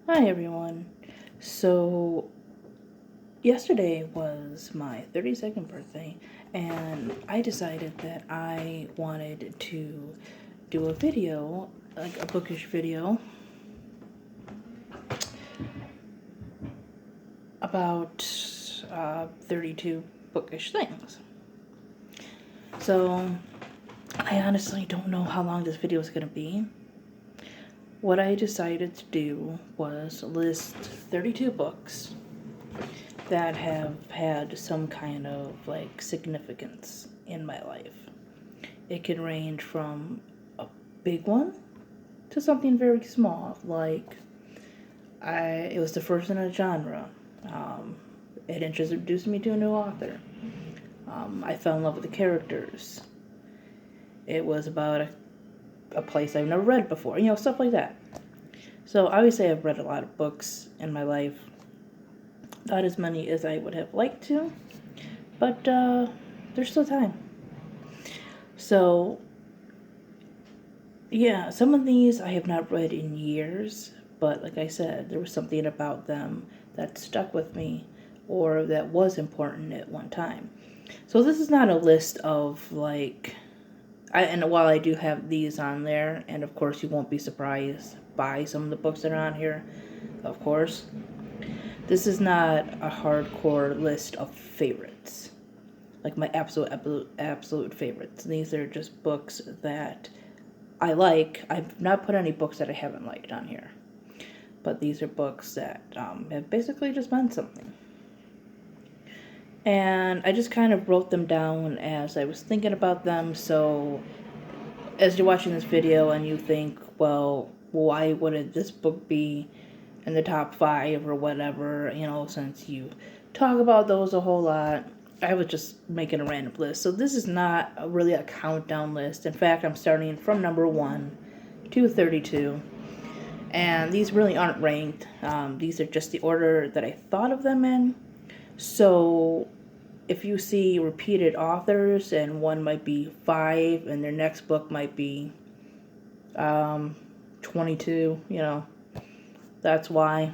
Hi everyone. So, yesterday was my 32nd birthday, and I decided that I wanted to do a video, like a bookish video, about 32 bookish things. So, I honestly don't know how long this video is going to be. What I decided to do was list 32 books that have had some kind of like significance in my life. It can range from a big one to something very small, like it was the first in a genre. It introduced me to a new author. I fell in love with the characters. It was about a place I've never read before, stuff like that. So obviously I've read a lot of books in my life. Not as many as I would have liked to, but there's still time. So, yeah, some of these I have not read in years, but like I said, there was something about them that stuck with me or that was important at one time. So, this is not a list of and while I do have these on there, and of course, you won't be surprised by some of the books that are on here, of course, this is not a hardcore list of favorites. Like my absolute favorites. These are just books that I like. I've not put any books that I haven't liked on here, but these are books that have basically just meant something. And I just kind of wrote them down as I was thinking about them. So as you're watching this video and you think, well, why wouldn't this book be in the top 5 or whatever, since you talk about those a whole lot. I was just making a random list. So this is not really a countdown list. In fact, I'm starting from number 1 to 32. And these really aren't ranked. These are just the order that I thought of them in. So if you see repeated authors and one might be 5 and their next book might be 22, that's why.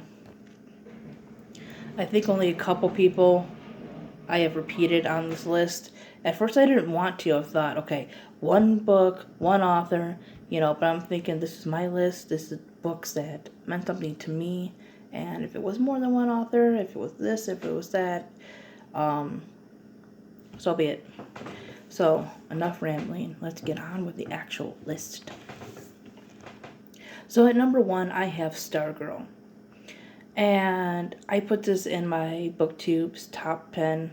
I think only a couple people I have repeated on this list. At first I didn't want to. I thought, okay, one book, one author, but I'm thinking this is my list. This is books that meant something to me. And if it was more than one author, if it was this, if it was that, so be it. So, enough rambling. Let's get on with the actual list. So at number 1, I have Stargirl. And I put this in my BookTube's top 10.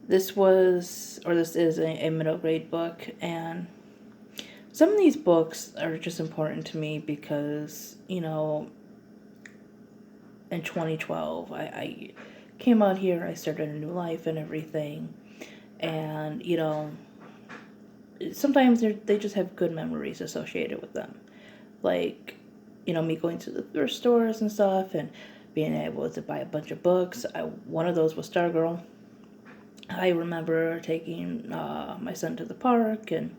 This is a middle grade book, and some of these books are just important to me because, in 2012, I came out here, I started a new life and everything, and, sometimes they just have good memories associated with them. Like, me going to the thrift stores and stuff and being able to buy a bunch of books. One of those was Stargirl. I remember taking my son to the park, and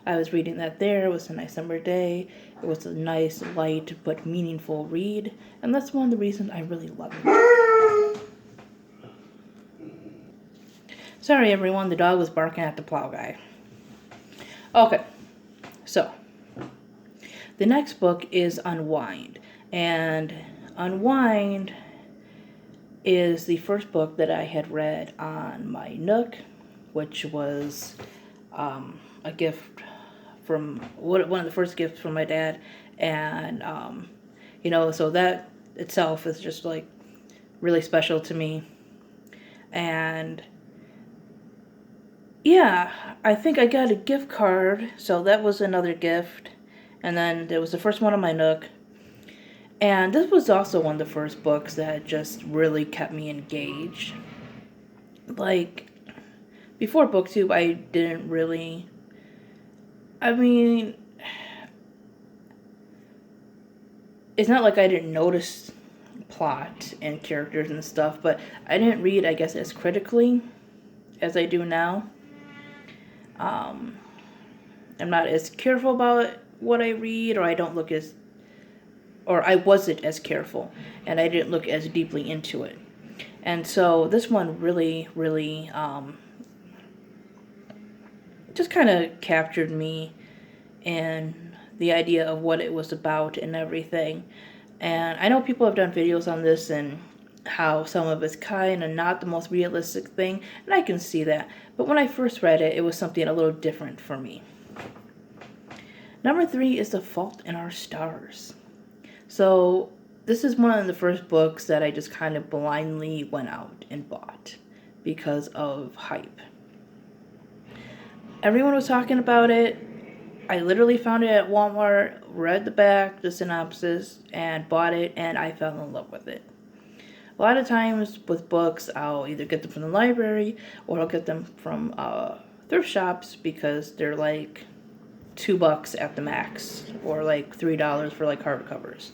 I was reading that there. It was a nice summer day. It was a nice, light, but meaningful read, and that's one of the reasons I really love it. Sorry, everyone, the dog was barking at the plow guy. Okay, so the next book is Unwind, and Unwind is the first book that I had read on my Nook, which was a gift from one of the first gifts from my dad, and so that itself is just like really special to me. And yeah, I think I got a gift card, so that was another gift. And then there was the first one on my Nook. And this was also one of the first books that just really kept me engaged. Like, before BookTube, I didn't really... I mean, it's not like I didn't notice plot and characters and stuff, but I didn't read, I guess, as critically as I do now. I'm not as careful about what I read, or I don't look as or I wasn't as careful, and I didn't look as deeply into it. And so this one really, really just kind of captured me and the idea of what it was about and everything. And I know people have done videos on this and how some of it's kind of not the most realistic thing, and I can see that. But when I first read it, it was something a little different for me. Number 3 is The Fault in Our Stars. So this is one of the first books that I just kind of blindly went out and bought because of hype. Everyone was talking about it. I literally found it at Walmart, read the back, the synopsis, and bought it, and I fell in love with it. A lot of times with books, I'll either get them from the library or I'll get them from thrift shops because they're like $2 at the max, or like $3 for like hardcovers.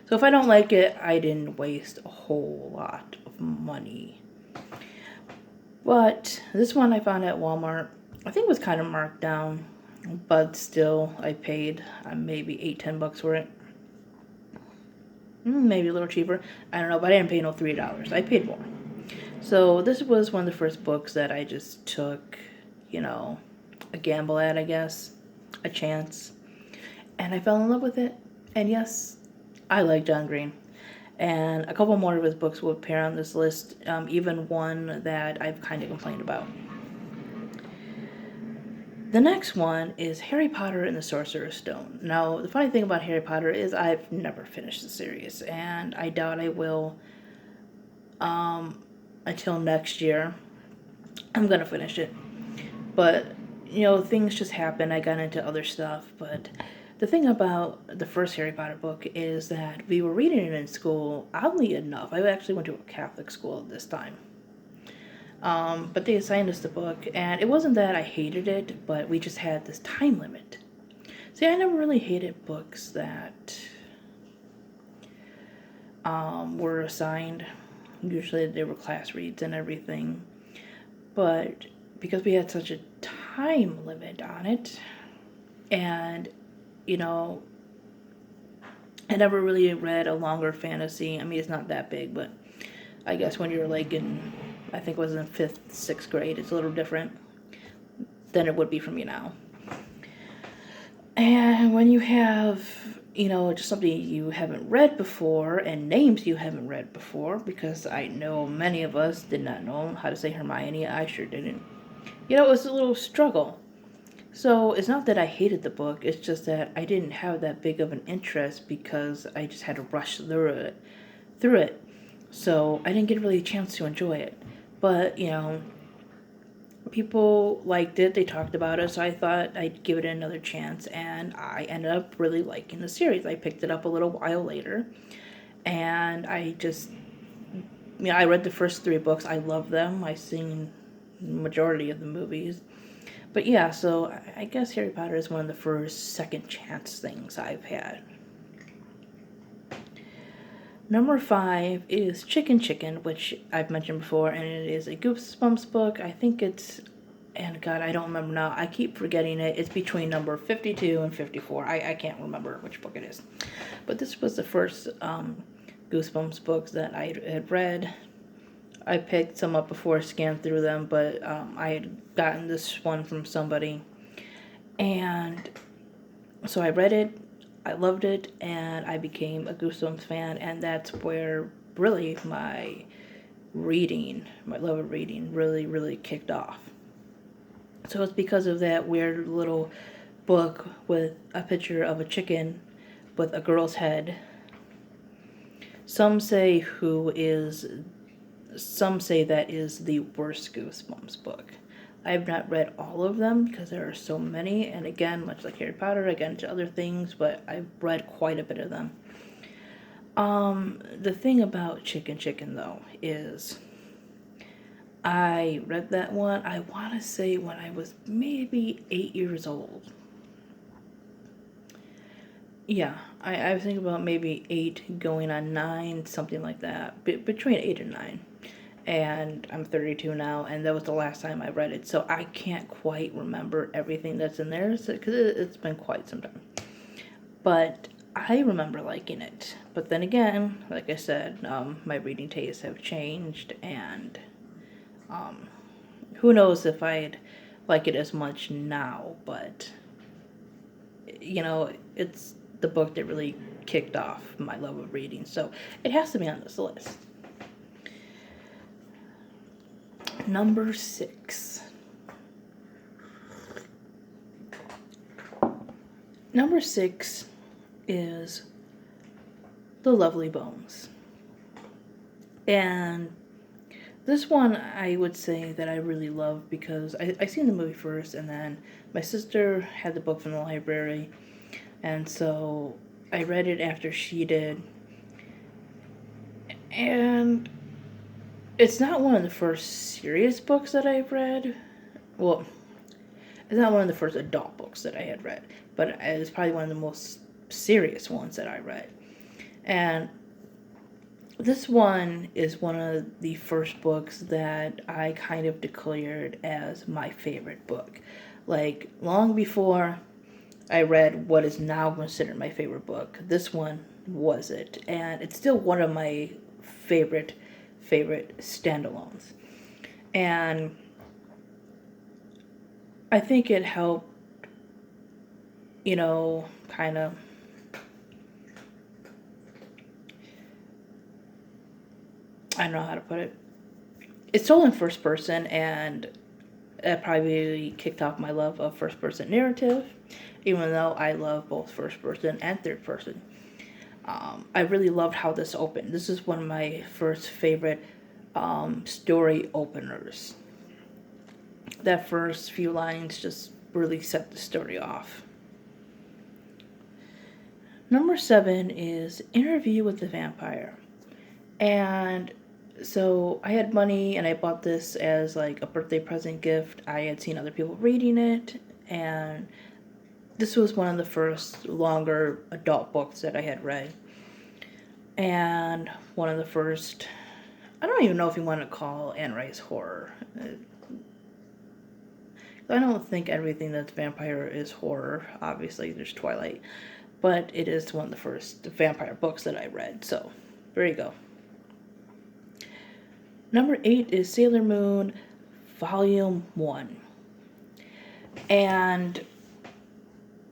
So if I don't like it, I didn't waste a whole lot of money. But this one I found at Walmart, I think it was kind of marked down, but still I paid maybe $8-10 for it. Maybe a little cheaper, I don't know, but I didn't pay no $3. I paid more. So this was one of the first books that I just took, a gamble at, I guess, a chance, and I fell in love with it. And yes, I like John Green, and a couple more of his books will appear on this list, even one that I've kind of complained about. The next one is Harry Potter and the Sorcerer's Stone. Now, the funny thing about Harry Potter is I've never finished the series, and I doubt I will until next year. I'm going to finish it. But, things just happen. I got into other stuff. But the thing about the first Harry Potter book is that we were reading it in school. Oddly enough, I actually went to a Catholic school at this time. But they assigned us the book, and it wasn't that I hated it, but we just had this time limit. See, I never really hated books that were assigned. Usually they were class reads and everything. But because we had such a time limit on it, and, I never really read a longer fantasy. I mean, it's not that big, but I guess when you're like I think it was in 5th, 6th grade, it's a little different than it would be for me now. And when you have, just something you haven't read before and names you haven't read before, because I know many of us did not know how to say Hermione. I sure didn't. It was a little struggle. So it's not that I hated the book, it's just that I didn't have that big of an interest because I just had to rush through it. So I didn't get really a chance to enjoy it. But, people liked it, they talked about it, so I thought I'd give it another chance, and I ended up really liking the series. I picked it up a little while later, and I just, I read the first 3 books. I love them. I've seen the majority of the movies. But yeah, so I guess Harry Potter is one of the first second chance things I've had. Number 5 is Chicken Chicken, which I've mentioned before, and it is a Goosebumps book. I think it's, and God, I don't remember now. I keep forgetting it. It's between number 52 and 54. I can't remember which book it is. But this was the first Goosebumps books that I had read. I picked some up before I scanned through them, but I had gotten this one from somebody. And so I read it. I loved it, and I became a Goosebumps fan, and that's where really my love of reading really, really kicked off. So it's because of that weird little book with a picture of a chicken with a girl's head. Some say that is the worst Goosebumps book. I have not read all of them because there are so many, and again, much like Harry Potter, I get into other things, but I've read quite a bit of them. The thing about Chicken Chicken, though, is I read that one, I want to say when I was maybe 8 years old. Yeah, I was thinking about maybe 8 going on 9, something like that, between 8 and 9. And I'm 32 now, and that was the last time I read it, so I can't quite remember everything that's in there, because it's been quite some time. But I remember liking it. But then again, like I said, my reading tastes have changed, and who knows if I'd like it as much now, but it's the book that really kicked off my love of reading, so it has to be on this list. Number 6. Number 6 is The Lovely Bones. And this one I would say that I really love because I seen the movie first, and then my sister had the book from the library, and so I read it after she did. And it's not one of the first serious books that I've read. Well, it's not one of the first adult books that I had read, but it's probably one of the most serious ones that I read. And this one is one of the first books that I kind of declared as my favorite book. Like, long before I read what is now considered my favorite book, this one was it. And it's still one of my favorite standalones. And I think it helped, kind of I don't know how to put it. It's told in first person, and that probably kicked off my love of first person narrative, even though I love both first person and third person. I really loved how this opened. This is one of my first favorite story openers. That first few lines just really set the story off. Number 7 is Interview with the Vampire. And so I had money, and I bought this as like a birthday present gift. I had seen other people reading it, and this was one of the first longer adult books that I had read. And one of the first, I don't even know if you want to call Anne Rice horror. I don't think everything that's vampire is horror. Obviously, there's Twilight. But it is one of the first vampire books that I read. So, there you go. Number 8 is Sailor Moon, Volume 1. And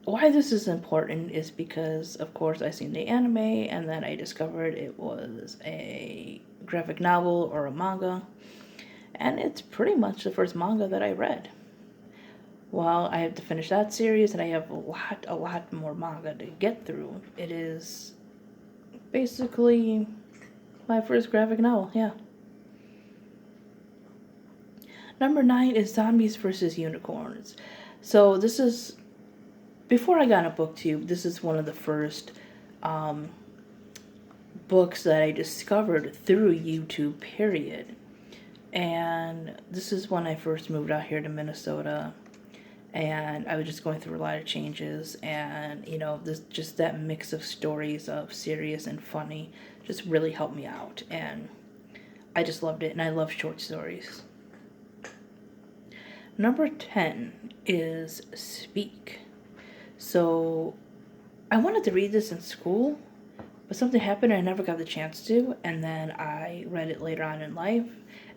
why this is important is because, of course, I seen the anime, and then I discovered it was a graphic novel or a manga. And it's pretty much the first manga that I read. Well, I have to finish that series, and I have a lot more manga to get through. It is basically my first graphic novel, yeah. Number 9 is Zombies vs. Unicorns. So this is, before I got on BookTube, this is one of the first books that I discovered through YouTube, period. And this is when I first moved out here to Minnesota. And I was just going through a lot of changes, and just that mix of stories of serious and funny just really helped me out, and I just loved it, and I love short stories. Number 10 is Speak. So I wanted to read this in school, but something happened and I never got the chance to, and then I read it later on in life,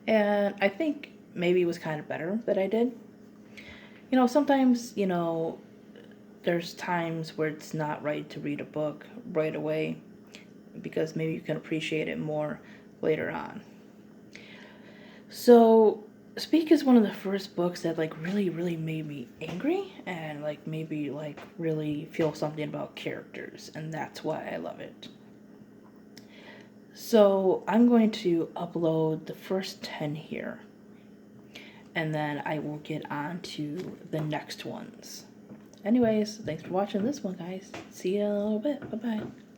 and I think maybe it was kind of better that I did. Sometimes, there's times where it's not right to read a book right away because maybe you can appreciate it more later on. So, Speak is one of the first books that, really, really made me angry and, maybe, really feel something about characters, and that's why I love it. So, I'm going to upload the first 10 here, and then I will get on to the next ones. Anyways, thanks for watching this one, guys. See you in a little bit. Bye-bye.